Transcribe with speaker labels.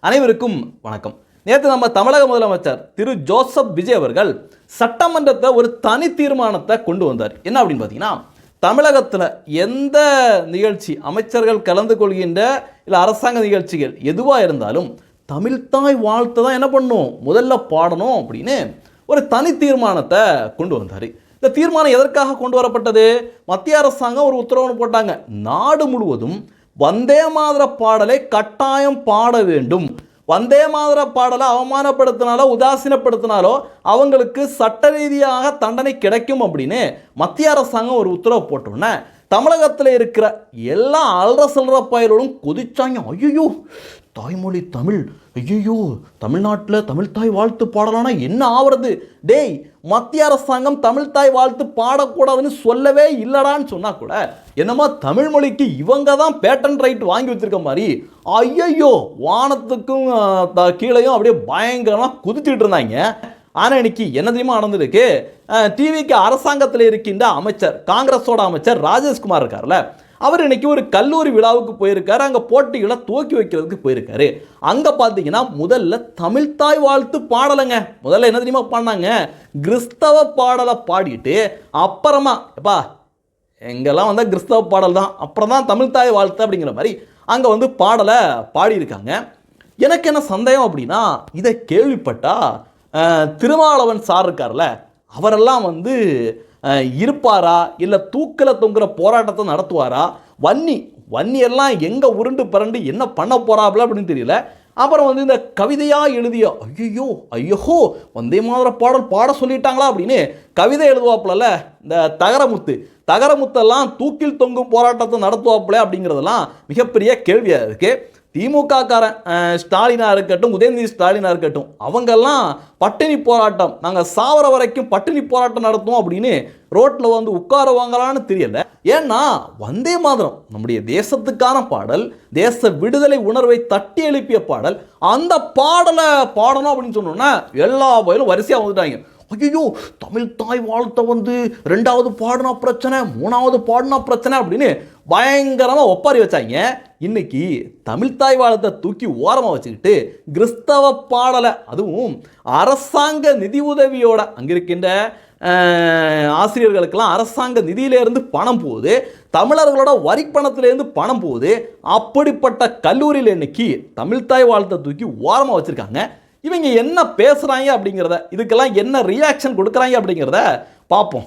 Speaker 1: அனைவருக்கும் வணக்கம். நேற்று நம்ம தமிழக முதலமைச்சர் திரு ஜோசப் விஜய் அவர்கள் சட்டமன்றத்தை ஒரு தனி தீர்மானத்தை கொண்டு வந்தார். என்ன அப்படின்னு பார்த்தீங்கன்னா, தமிழகத்தில் எந்த நிகழ்ச்சி அமைச்சர்கள் கலந்து கொள்கின்ற இல்லை அரசாங்க நிகழ்ச்சிகள் எதுவாக இருந்தாலும் தமிழ்தாய் வாழ்த்தை தான் என்ன பண்ணணும், முதல்ல பாடணும் அப்படின்னு ஒரு தனி தீர்மானத்தை கொண்டு வந்தார். இந்த தீர்மானம் எதற்காக கொண்டு வரப்பட்டது? மத்திய அரசாங்கம் ஒரு உத்தரவு போட்டாங்க, நாடு முழுவதும் வந்தே மாதர பாடலை கட்டாயம் பாட வேண்டும். வந்தே மாதர பாடலை அவமானப்படுத்தினாலோ உதாசீனப்படுத்தினாலோ அவங்களுக்கு சட்ட ரீதியாக தண்டனை கிடைக்கும் அப்படின்னு மத்திய அரசாங்கம் ஒரு உத்தரவு போட்டோன்னே தமிழகத்தில் இருக்கிற எல்லா அல்ற சில்லற பயிர்களும் கொதிச்சாங்க. ஐயோ, தாய்மொழி தமிழ், ஐயோ தமிழ்நாட்டில் தமிழ்தாய் வாழ்த்து பாடலானா என்ன ஆவறது? டேய், மத்திய அரசாங்கம் தமிழ்தாய் வாழ்த்து பாடக்கூடாதுன்னு சொல்லவே இல்லடான்னு சொன்னா கூட என்னமா தமிழ் மொழிக்கு இவங்க தான் பேட்டன் ரைட் வாங்கி வச்சிருக்க மாதிரி ஐயோ வானத்துக்கும் கீழையும் அப்படியே பயங்கரமாக குதிச்சுட்டு இருந்தாங்க. ஆனால் இன்னைக்கு என்ன தெரியுமா நடந்திருக்கு? டிவிக்கு அரசாங்கத்தில் இருக்கின்ற அமைச்சர், காங்கிரஸோட அமைச்சர் ராஜேஷ்குமார் இருக்கார்ல, அவர் இன்னைக்கு ஒரு கல்லூரி விழாவுக்கு போயிருக்காரு. அங்கே போட்டிகளை துவக்கி வைக்கிறதுக்கு போயிருக்காரு. அங்கே பார்த்தீங்கன்னா முதல்ல தமிழ்தாய் வாழ்த்து பாடலைங்க. முதல்ல என்ன தெரியுமா பாடினாங்க, கிறிஸ்தவ பாடலை பாடிட்டு அப்புறமா எப்பா எங்கெல்லாம் வந்தால் கிறிஸ்தவ பாடல் தான், அப்புறம் தான் தமிழ்தாய் வாழ்த்து அப்படிங்கிற மாதிரி அங்கே வந்து பாடலை பாடியிருக்காங்க. எனக்கு என்ன சந்தேகம் அப்படின்னா, இதை கேள்விப்பட்டா திருமாவளவன் சார் இருக்கார்ல, அவரெல்லாம் வந்து இருப்பாரா இல்லை தூக்கில் தொங்குற போராட்டத்தை நடத்துவாரா? வன்னியெல்லாம் எங்கே உருண்டு பரண்டு என்ன பண்ண போறாப்ல அப்படின்னு தெரியல. அப்புறம் வந்து இந்த கவிதையாக எழுதிய ஐயோ வந்தே மாதர பாடல் பாட சொல்லிட்டாங்களா அப்படின்னு கவிதை எழுதுவாப்புல இந்த தகரமுத்தெல்லாம் தூக்கில் தொங்கும் போராட்டத்தை நடத்துவாப்புல அப்படிங்கிறதெல்லாம் மிகப்பெரிய கேள்வியாக இருக்குது. திமுக காரன் ஸ்டாலினாக இருக்கட்டும், உதயநிதி ஸ்டாலினாக இருக்கட்டும், அவங்கெல்லாம் பட்டினி போராட்டம், நாங்கள் சாவர வரைக்கும் பட்டினி போராட்டம் நடத்துவோம் அப்படின்னு ரோட்டில் வந்து உட்காருவாங்களான்னு தெரியல. ஏன்னா வந்தே மாதரம் நம்முடைய தேசத்துக்கான பாடல், தேச விடுதலை உணர்வை தட்டி எழுப்பிய பாடல். அந்த பாடலை பாடணும் அப்படின்னு சொன்னோன்னா எல்லா வயலும் வரிசையாக வந்துட்டாங்க. ஐயோ தமிழ்தாய் வாழ்த்தை வந்து 2வது பாடினா பிரச்சனை, 3வது பாடினா பிரச்சனை அப்படின்னு பயங்கரமாக ஒப்பாரி வச்சாங்க. இன்னைக்கு தமிழ்தாய் வாழ்த்தை தூக்கி ஓரமாக வச்சுக்கிட்டு கிறிஸ்தவ பாடலை, அதுவும் அரசாங்க நிதி உதவியோட, அங்கே இருக்கின்ற ஆசிரியர்களுக்கெல்லாம் அரசாங்க நிதியிலேருந்து பணம் போகுது, தமிழர்களோட வரி பணத்திலேருந்து பணம் போகுது. அப்படிப்பட்ட கல்லூரியில் இன்னைக்கு தமிழ்தாய் வாழ்த்தை தூக்கி ஓரமாக வச்சுருக்காங்க. இவங்க என்ன பேசுகிறாங்க அப்படிங்கிறத, இதுக்கெல்லாம் என்ன ரியாக்ஷன் கொடுக்குறாங்க அப்படிங்கிறத பார்ப்போம்.